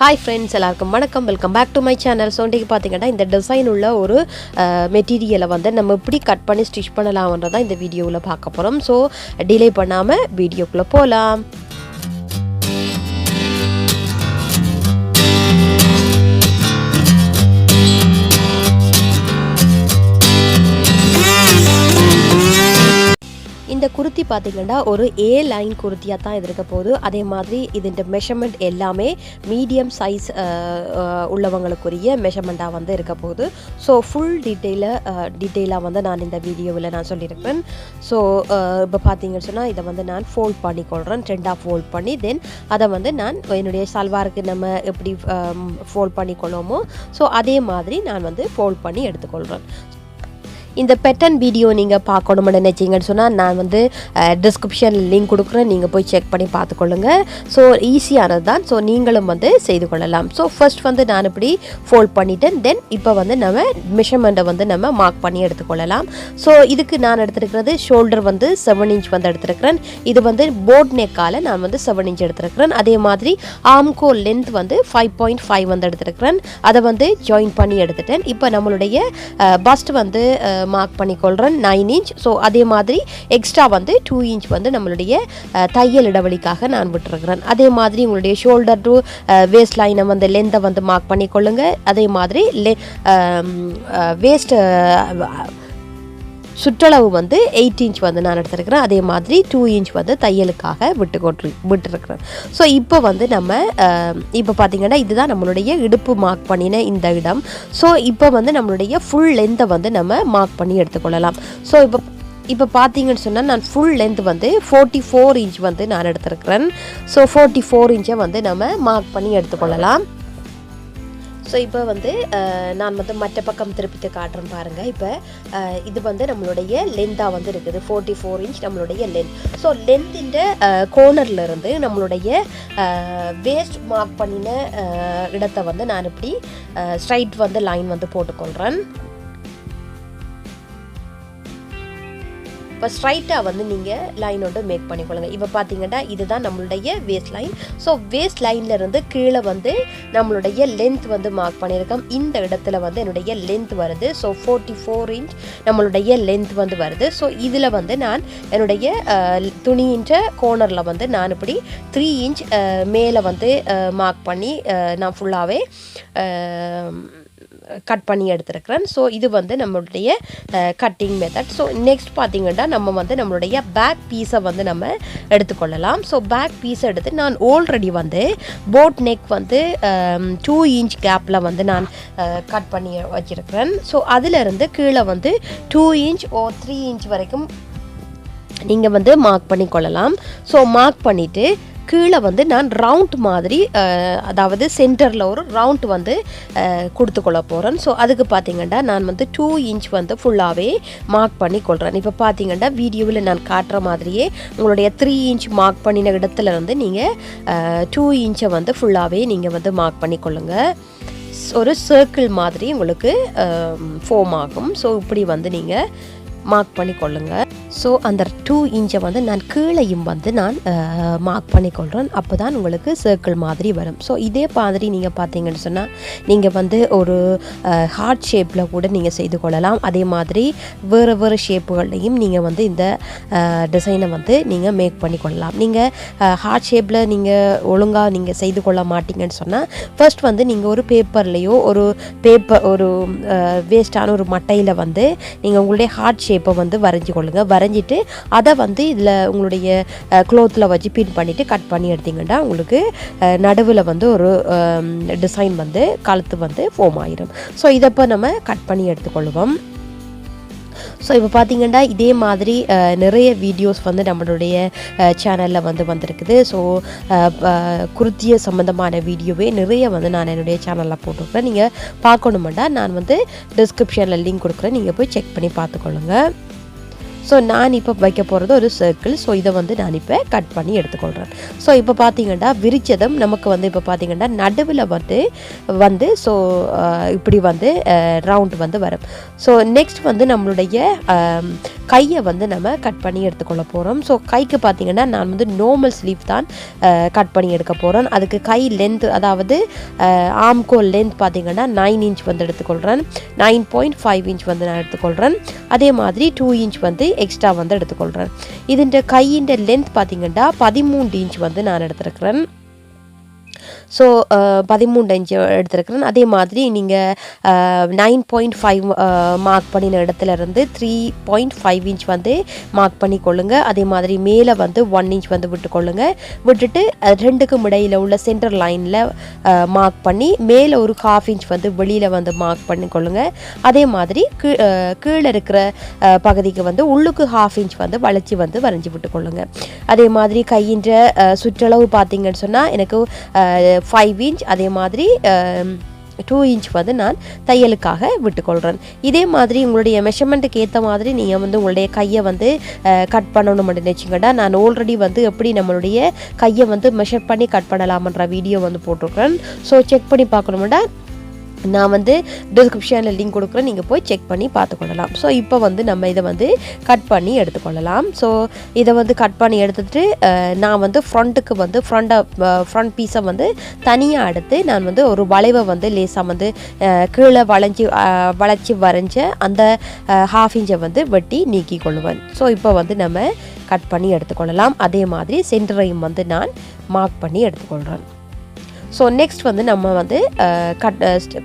Hi friends, எல்லாருக்கும் வணக்கம். Welcome back to my channel. So இன்றைக்கி பார்த்தீங்கன்னா இந்த டிசைன் உள்ள ஒரு மெட்டீரியலை வந்து நம்ம எப்படி கட் பண்ணி ஸ்டிச் பண்ணலாம்ன்றதான் இந்த வீடியோவில் பார்க்க போகிறோம். ஸோ டிலே பண்ணாமல் வீடியோக்குள்ளே போகலாம். இந்த குர்த்தி பார்த்தீங்கன்னா ஒரு ஏ லைன் குர்த்தியாக தான் இது இருக்க போகுது. அதே மாதிரி இதோட மெஷர்மெண்ட் எல்லாமே மீடியம் சைஸ் உள்ளவங்களுக்குரிய மெஷர்மெண்ட்டாக வந்து இருக்க போகுது. ஸோ ஃபுல் டீட்டெயிலாக வந்து நான் இந்த வீடியோவில் நான் சொல்லியிருக்கிறேன். ஸோ இப்போ பார்த்தீங்கன்னு சொன்னால் இதை வந்து நான் ஃபோல்ட் பண்ணிக்கொள்கிறேன். 2ஆக ஃபோல்ட் பண்ணி தென் அதை வந்து நான் என்னுடைய சல்வாருக்கு நம்ம எப்படி ஃபோல்ட் பண்ணிக்கொள்ளுமோ ஸோ அதே மாதிரி நான் வந்து ஃபோல்ட் பண்ணி எடுத்துக்கொள்கிறேன். இந்த பேட்டர்ன் வீடியோ நீங்கள் பார்க்கணும்னு நினச்சிங்கன்னு சொன்னால் நான் வந்து டிஸ்கிரிப்ஷனில் லிங்க் கொடுக்குறேன். நீங்கள் போய் செக் பண்ணி பார்த்துக்கொள்ளுங்க. ஸோ ஈஸியானது தான். ஸோ நீங்களும் வந்து செய்து கொள்ளலாம். ஸோ ஃபர்ஸ்ட் வந்து நான் இப்படி ஃபோல்ட் பண்ணிட்டேன். தென் இப்போ வந்து நம்ம மெஷர்மெண்ட்டை வந்து நம்ம மார்க் பண்ணி எடுத்துக்கொள்ளலாம். ஸோ இதுக்கு நான் எடுத்துருக்கிறது ஷோல்டர் வந்து 7 இன்ச் வந்து எடுத்துருக்கிறேன். இது வந்து போட் நெக்கால் நான் வந்து 7 இன்ச் எடுத்துருக்கிறேன். அதே மாதிரி ஆம்கோ லென்த் வந்து 5.5 வந்து எடுத்துருக்கிறேன். அதை வந்து ஜாயின் பண்ணி எடுத்துட்டேன். இப்போ நம்மளுடைய பஸ்ட் வந்து மார்க் பண்ணிக்கொள்கிறேன் 9 இன்ச். ஸோ அதே மாதிரி எக்ஸ்ட்ரா வந்து 2 இன்ச் வந்து நம்மளுடைய தையல் இடைவெளிக்காக நான் விட்டுருக்கிறேன். அதே மாதிரி உங்களுடைய ஷோல்டர் டு வேஸ்ட் லைனை வந்து லென்த்தை வந்து மார்க் பண்ணிக்கொள்ளுங்க. அதே மாதிரி வேஸ்ட் சுற்றளவு வந்து 8 இன்ச் வந்து நான் எடுத்துருக்கிறேன். அதே மாதிரி 2 இன்ச் வந்து தையலுக்காக விட்டுருக்கிறேன். ஸோ இப்போ வந்து நம்ம இப்போ பார்த்தீங்கன்னா இதுதான் நம்மளுடைய இடுப்பு மார்க் பண்ணின இந்த இடம். ஸோ இப்போ வந்து நம்மளுடைய ஃபுல் லென்த்தை வந்து நம்ம மார்க் பண்ணி எடுத்துக்கொள்ளலாம். ஸோ இப்போ பார்த்தீங்கன்னு சொன்னால் நான் ஃபுல் லென்த் வந்து 44 இன்ச் வந்து நான் எடுத்துருக்கிறேன். ஸோ 44 இன்ச்சை வந்து நம்ம மார்க் பண்ணி எடுத்துக்கொள்ளலாம். ஸோ இப்போ வந்து நான் வந்து மற்ற பக்கம் திருப்பிட்டு காட்டுறேன் பாருங்கள். இப்போ இது வந்து நம்மளுடைய லென்த்தாக வந்து இருக்குது 44 இன்ச் நம்மளுடைய லென்த். ஸோ லென்த்தின் கோர்னர்லேருந்து நம்மளுடைய வேஸ்ட் மார்க் பண்ணின இடத்தை வந்து நான் இப்படி ஸ்ட்ரைட் வந்து லைன் வந்து போட்டுக்கொள்கிறேன். இப்போ ஸ்ட்ரைட்டாக வந்து நீங்கள் லைனோடு மேக் பண்ணிக்கொள்ளுங்க. இப்போ பார்த்தீங்கன்னா இதுதான் நம்மளுடைய வேஸ்ட் லைன். ஸோ வேஸ்ட் லைன்லேருந்து கீழே வந்து நம்மளுடைய லென்த் வந்து மார்க் பண்ணியிருக்கோம். இந்த இடத்துல வந்து என்னுடைய லென்த் வருது. ஸோ 44 இன்ச் நம்மளுடைய லென்த் வந்து வருது. ஸோ இதில் வந்து நான் என்னுடைய துணியின்ற கோர்னரில் வந்து நான் இப்படி 3 இன்ச் மேலே வந்து மார்க் பண்ணி நான் ஃபுல்லாகவே கட் பண்ணி எடுத்துருக்கிறேன். ஸோ இது வந்து நம்மளுடைய கட்டிங் மெத்தட். ஸோ நெக்ஸ்ட் பார்த்தீங்கன்னா நம்ம வந்து நம்மளுடைய பேக் பீஸை வந்து நம்ம எடுத்துக்கொள்ளலாம். ஸோ பேக் பீஸை எடுத்து நான் ஆல்ரெடி வந்து போட் நெக் வந்து 2 இன்ச் கேப்பில் வந்து நான் கட் பண்ணி வச்சுருக்கிறேன். ஸோ அதிலிருந்து கீழே வந்து 2 இன்ச் ஓ 3 இன்ச் வரைக்கும் நீங்கள் வந்து மார்க் பண்ணி கொள்ளலாம். ஸோ மார்க் பண்ணிவிட்டு கீழே வந்து நான் ரவுண்ட் மாதிரி அதாவது சென்டரில் ஒரு ரவுண்ட் வந்து கொடுத்துக்கொள்ள போகிறேன். ஸோ அதுக்கு பார்த்தீங்கன்னா நான் வந்து 2 இன்ச் வந்து ஃபுல்லாகவே மார்க் பண்ணி கொள்கிறேன். இப்போ பார்த்தீங்கன்னா வீடியோவில் நான் காட்டுற மாதிரியே உங்களுடைய 3 இன்ச் மார்க் பண்ணின இடத்துல இருந்து நீங்கள் 2 இன்ச்சை வந்து ஃபுல்லாகவே நீங்கள் வந்து மார்க் பண்ணி கொள்ளுங்கள். ஒரு சர்க்கிள் மாதிரி உங்களுக்கு ஃபார்ம் ஆகும். ஸோ இப்படி வந்து நீங்கள் மார்க் பண்ணி கொள்ளுங்கள். ஸோ அந்த 2 இன்ச்சை வந்து நான் கீழையும் வந்து நான் மார்க் பண்ணிக்கொள்கிறேன். அப்போ தான் உங்களுக்கு சர்க்கிள் மாதிரி வரும். ஸோ இதே மாதிரி நீங்கள் பார்த்தீங்கன்னு சொன்னால் நீங்கள் வந்து ஒரு ஹார்ட் ஷேப்பில் கூட நீங்கள் செய்து கொள்ளலாம். அதே மாதிரி வேறு ஷேப்புகள்லையும் நீங்கள் வந்து இந்த டிசைனை வந்து நீங்கள் மேக் பண்ணி கொள்ளலாம். நீங்கள் ஹார்ட் ஷேப்பில் நீங்கள் ஒழுங்காக நீங்கள் செய்து கொள்ள மாட்டீங்கன்னு சொன்னால் ஃபர்ஸ்ட் வந்து நீங்கள் ஒரு பேப்பர்லேயோ ஒரு வேஸ்டான ஒரு மட்டையில் வந்து நீங்கள் உங்களுடைய ஹார்ட் ஷேப்பை வந்து வரைஞ்சி கொள்ளுங்கள். வரைஞ்சிட்டு அதை வந்து இதில் உங்களுடைய க்ளோத்தில் வச்சு பின் பண்ணிவிட்டு கட் பண்ணி எடுத்திங்கன்னா உங்களுக்கு நடுவில் வந்து ஒரு டிசைன் வந்து கழுத்து வந்து ஃபார்ம் ஆகிடும். ஸோ இதை இப்போ நம்ம கட் பண்ணி எடுத்துக்கொள்வோம். ஸோ இப்போ பார்த்தீங்கன்னா இதே மாதிரி நிறைய வீடியோஸ் வந்து நம்மளுடைய சேனலில் வந்து வந்திருக்குது. ஸோ குர்த்திய சம்மந்தமான வீடியோவே நிறைய வந்து நான் என்னுடைய சேனலில் போட்டுருக்கிறேன். நீங்கள் பார்க்கணுமெண்டா நான் வந்து டிஸ்கிரிப்ஷனில் லிங்க் கொடுக்குறேன். நீங்கள் போய் செக் பண்ணி பார்த்துக்கொள்ளுங்க. ஸோ நான் இப்போ வைக்க போகிறது ஒரு சர்க்கிள். ஸோ இதை வந்து நான் இப்போ கட் பண்ணி எடுத்துக்கொள்கிறேன். ஸோ இப்போ பார்த்தீங்கன்னா விரிச்சதும் நமக்கு வந்து இப்போ பார்த்தீங்கன்னா நடுவில் வந்து ஸோ இப்படி வந்து ரவுண்ட் வந்து வரும். ஸோ நெக்ஸ்ட் வந்து நம்மளுடைய கையை வந்து நம்ம கட் பண்ணி எடுத்துக்கொள்ள போகிறோம். ஸோ கைக்கு பார்த்தீங்கன்னா நான் வந்து நார்மல் ஸ்லீவ் தான் கட் பண்ணி எடுக்க போகிறேன். அதுக்கு கை லென்த், அதாவது ஆம்கோல் லென்த் பார்த்தீங்கன்னா 9 இன்ச் வந்து எடுத்துக்கொள்கிறேன். 9.5 இன்ச் வந்து நான் எடுத்துக்கொள்கிறேன். அதே மாதிரி 2 இன்ச் வந்து எக்ஸ்ட்ரா வந்து எடுத்துக்கொள்கிறேன். இதுன்ற கையின் லென்த் பார்த்தீங்கன்னா 13 இன்ச் வந்து நான் எடுத்துருக்கிறேன். ஸோ 13 இன்ச் எடுத்துருக்கிறேன். அதே மாதிரி நீங்கள் 9.5 மார்க் பண்ணின இடத்துல இருந்து 3.5 இன்ச் வந்து மார்க் பண்ணி கொள்ளுங்க. அதே மாதிரி மேலே வந்து 1 இன்ச் வந்து விட்டுக்கொள்ளுங்க. விட்டுட்டு ரெண்டுக்கும் இடையில் உள்ள சென்டர் லைனில் மார்க் பண்ணி மேலே ஒரு 1/2 இன்ச் வந்து வெளியில் வந்து மார்க் பண்ணி கொள்ளுங்க. அதே மாதிரி கீழே இருக்கிற பகுதிக்கு வந்து உள்ளுக்கு 1/2 இன்ச் வந்து வளைச்சி விட்டுக்கொள்ளுங்க. அதே மாதிரி கையின் சுற்றளவு பார்த்தீங்கன்னு சொன்னால் எனக்கு 5 இன்ச், அதே மாதிரி 2 இன்ச் வந்து நான் தையலுக்காக விட்டுக்கொள்கிறேன். இதே மாதிரி உங்களுடைய மெஷர்மெண்ட்டுக்கு ஏற்ற மாதிரி நீங்கள் வந்து உங்களுடைய கையை வந்து கட் பண்ணணும் அப்படின்னு வச்சுக்கோங்க. நான் ஆல்ரெடி வந்து எப்படி நம்மளுடைய கையை வந்து மெஷர் பண்ணி கட் பண்ணலாம்ன்ற வீடியோ வந்து போட்டிருக்கிறேன். ஸோ செக் பண்ணி பார்க்கணும்னா நான் வந்து டிஸ்கிரிப்ஷனில் லிங்க் கொடுக்குறேன், நீங்கள் போய் செக் பண்ணி பார்த்துக்கொள்ளலாம். ஸோ இப்போ வந்து நம்ம இதை வந்து கட் பண்ணி எடுத்துக்கொள்ளலாம். ஸோ இதை வந்து கட் பண்ணி எடுத்துகிட்டு நான் வந்து ஃப்ரண்ட்டுக்கு வந்து ஃப்ரண்ட் பீஸை வந்து தனியாக எடுத்து நான் வந்து ஒரு வளைவை வந்து லேசாக வந்து கீழே வளைச்சி வரைஞ்ச அந்த 1/2 இன்ச்சை வந்து வெட்டி நீக்கி கொள்ளுவேன். ஸோ இப்போ வந்து நம்ம கட் பண்ணி எடுத்துக்கொள்ளலாம். அதே மாதிரி சென்டரையும் வந்து நான் மார்க் பண்ணி எடுத்துக்கொள்கிறேன். ஸோ நெக்ஸ்ட் வந்து நம்ம வந்து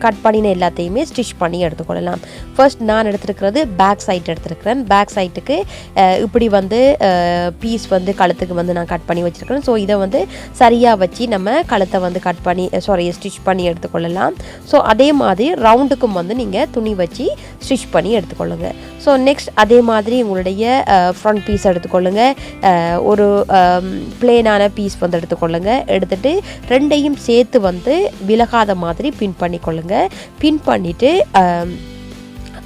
கட் பண்ணின எல்லாத்தையுமே ஸ்டிச் பண்ணி எடுத்துக்கொள்ளலாம். ஃபர்ஸ்ட் நான் எடுத்துருக்கிறது பேக் சைட் எடுத்துருக்கிறேன். பேக் சைட்டுக்கு இப்படி வந்து பீஸ் வந்து கழுத்துக்கு வந்து நான் கட் பண்ணி வச்சுருக்கிறேன். ஸோ இதை வந்து சரியாக வச்சு நம்ம கழுத்தை வந்து ஸ்டிச் பண்ணி எடுத்துக்கொள்ளலாம். ஸோ அதே மாதிரி ரவுண்டுக்கும் வந்து நீங்கள் துணி வச்சு ஸ்டிச் பண்ணி எடுத்துக்கொள்ளுங்க. ஸோ நெக்ஸ்ட் அதே மாதிரி உங்களுடைய ஃப்ரண்ட் பீஸ் எடுத்துக்கொள்ளுங்க. ஒரு பிளேனான பீஸ் வந்து எடுத்துக்கொள்ளுங்க. எடுத்துகிட்டு ரெண்டையும் சேர்த்து வந்து விலகாத மாதிரி பின் பண்ணிக்கொள்ளுங்க. பின் பண்ணிவிட்டு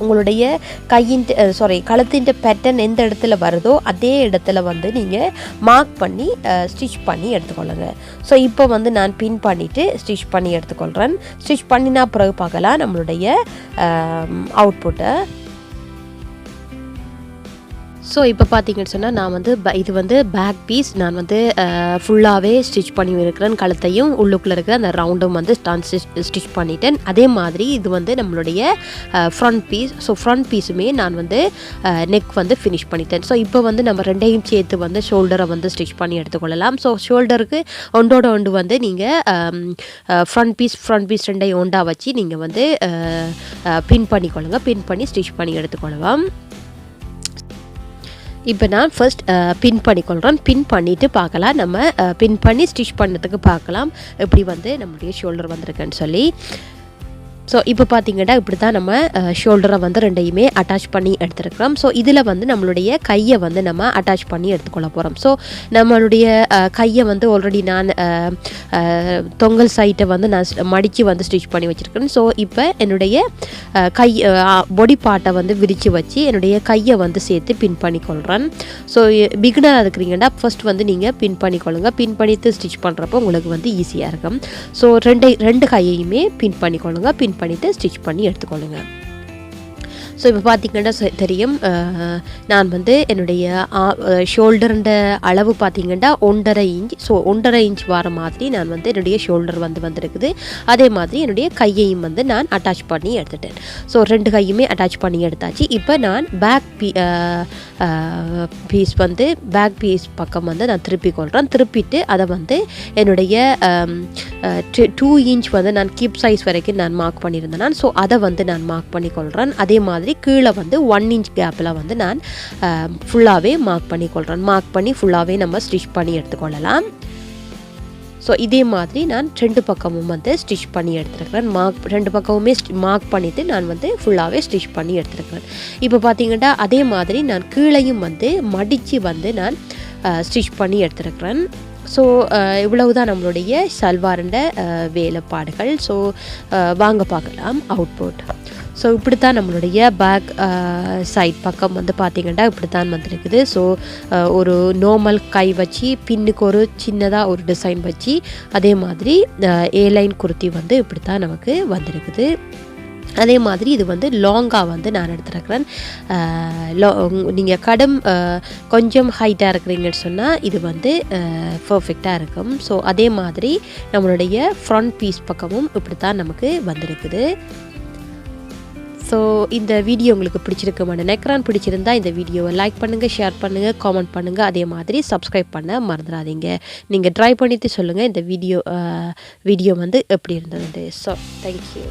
உங்களுடைய கழுத்தின் பேட்டர்ன் எந்த இடத்துல வருதோ அதே இடத்துல வந்து நீங்கள் மார்க் பண்ணி ஸ்டிச் பண்ணி எடுத்துக்கொள்ளுங்க. ஸோ இப்போ வந்து நான் பின் பண்ணிவிட்டு ஸ்டிச் பண்ணி எடுத்துக்கொள்கிறேன். ஸ்டிச் பண்ணினா பிறகு பார்க்கலாம் நம்மளுடைய அவுட்புட்டை. ஸோ இப்போ பார்த்தீங்கன்னு சொன்னால் நான் வந்து இது வந்து பேக் பீஸ் நான் வந்து ஃபுல்லாகவே ஸ்டிச் பண்ணி இருக்கிறேன். கழுத்தையும் உள்ளுக்குள்ளே இருக்கிற அந்த ரவுண்டும் வந்து ஸ்டிச் பண்ணிட்டேன். அதே மாதிரி இது வந்து நம்மளுடைய ஃப்ரண்ட் பீஸ். ஸோ ஃப்ரண்ட் பீஸுமே நான் வந்து நெக் வந்து ஃபினிஷ் பண்ணிட்டேன். ஸோ இப்போ வந்து நம்ம ரெண்டையும் சேர்த்து வந்து ஷோல்டரை வந்து ஸ்டிச் பண்ணி எடுத்துக்கொள்ளலாம். ஸோ ஷோல்டருக்கு ஒன்று வந்து நீங்கள் ஃப்ரண்ட் பீஸ் ரெண்டையும் ஒன்றா வச்சு நீங்கள் வந்து பின் பண்ணிக்கொள்ளுங்க. பின் பண்ணி ஸ்டிச் பண்ணி எடுத்துக்கொள்ளலாம். இப்போ நான் ஃபர்ஸ்ட் பின் பண்ணிக்கொள்கிறேன். பின் பண்ணிவிட்டு பார்க்கலாம், நம்ம பின் பண்ணி ஸ்டிச் பண்ணதுக்கு பார்க்கலாம் எப்படி வந்து நம்மளுடைய ஷோல்டர் வந்திருக்குன்னு சொல்லி. ஸோ இப்போ பார்த்தீங்கன்னா இப்படி தான் நம்ம ஷோல்டரை வந்து ரெண்டையுமே அட்டாச் பண்ணி எடுத்துருக்கிறோம். ஸோ இதில் வந்து நம்மளுடைய கையை வந்து நம்ம அட்டாச் பண்ணி எடுத்துக்கொள்ள போகிறோம். ஸோ நம்மளுடைய கையை வந்து ஆல்ரெடி நான் தொங்கல் சைட்டை வந்து நான் மடித்து வந்து ஸ்டிச் பண்ணி வச்சுருக்கேன். ஸோ இப்போ என்னுடைய பாடி பார்ட்டை வந்து விரித்து வச்சு என்னுடைய கையை வந்து சேர்த்து பின் பண்ணிக்கொள்கிறேன். ஸோ பிகினராக இருக்கிறீங்கன்னா ஃபர்ஸ்ட் வந்து நீங்கள் பின் பண்ணிக்கொள்ளுங்க. பின் பண்ணிட்டு ஸ்டிச் பண்ணுறப்போ உங்களுக்கு வந்து ஈஸியாக இருக்கும். ஸோ ரெண்டு கையையுமே பின் பண்ணிக்கொள்ளுங்க. பின் பண்ணிவிட்டு ஸ்டிச் பண்ணி எடுத்துக்கொள்ளுங்க. ஸோ இப்போ பார்த்திங்கன்னா தெரியும், நான் வந்து என்னுடைய ஷோல்டருண்ட அளவு பார்த்திங்கன்னா 1.5 இன்ச். ஸோ 1.5 இன்ச் வர மாதிரி நான் வந்து என்னுடைய ஷோல்டர் வந்துருக்குது. அதே மாதிரி என்னுடைய கையையும் வந்து நான் அட்டாச் பண்ணி எடுத்துட்டேன். ஸோ ரெண்டு கையுமே அட்டாச் பண்ணி எடுத்தாச்சு. இப்போ நான் பேக் பீஸ் பக்கம் வந்து நான் திருப்பிக்கொள்கிறேன். திருப்பிட்டு அதை வந்து என்னுடைய 2 இன்ச் வந்து நான் கீப் சைஸ் வரைக்கும் நான் மார்க் பண்ணியிருந்தேன். ஸோ அதை வந்து நான் மார்க் பண்ணிக்கொள்கிறேன். அதே மாதிரி கீழே வந்து 1 இன்ச் கேப்பில் வந்து நான் ஃபுல்லாகவே மார்க் பண்ணிக்கொள்கிறேன். மார்க் பண்ணி ஃபுல்லாகவே நம்ம ஸ்டிச் பண்ணி எடுத்துக்கொள்ளலாம். ஸோ இதே மாதிரி நான் 2 பக்கமும் வந்து ஸ்டிச் பண்ணி எடுத்துருக்கிறேன். 2 பக்கமுமே மார்க் பண்ணிவிட்டு நான் வந்து ஃபுல்லாகவே ஸ்டிச் பண்ணி எடுத்துருக்கிறேன். இப்போ பார்த்தீங்கன்னா அதே மாதிரி நான் கீழையும் வந்து மடித்து வந்து நான் ஸ்டிச் பண்ணி எடுத்துருக்கிறேன். ஸோ இவ்வளவு தான் நம்மளுடைய சல்வாருண்ட வேலைப்பாடுகள். ஸோ வாங்க பார்க்கலாம் அவுட்புட். ஸோ இப்படி தான் நம்மளுடைய பேக் சைட் பக்கம் வந்து பார்த்திங்கன்னா இப்படி தான் வந்துருக்குது. ஸோ ஒரு நார்மல் கை வச்சு பின்னுக்கு ஒரு சின்னதாக ஒரு டிசைன் வச்சு அதே மாதிரி ஏலைன் குர்த்தி வந்து இப்படி தான் நமக்கு வந்திருக்குது. அதே மாதிரி இது வந்து லாங்காக வந்து நான் எடுத்துருக்கிறேன். நீங்கள் கொஞ்சம் ஹைட்டாக இருக்கிறீங்கன்னு சொன்னால் இது வந்து பர்ஃபெக்டாக இருக்கும். ஸோ அதே மாதிரி நம்மளுடைய ஃப்ரண்ட் பீஸ் பக்கமும் இப்படி தான் நமக்கு வந்திருக்குது. ஸோ இந்த வீடியோ உங்களுக்கு பிடிச்சிருக்குமான்னு நினைக்கிறேன். பிடிச்சிருந்தா இந்த வீடியோவை லைக் பண்ணுங்கள், ஷேர் பண்ணுங்கள், காமெண்ட் பண்ணுங்கள். அதே மாதிரி சப்ஸ்கிரைப் பண்ண மறந்துடாதீங்க. நீங்கள் ட்ரை பண்ணிட்டு சொல்லுங்கள் இந்த வீடியோ வந்து எப்படி இருந்தது. So thank you.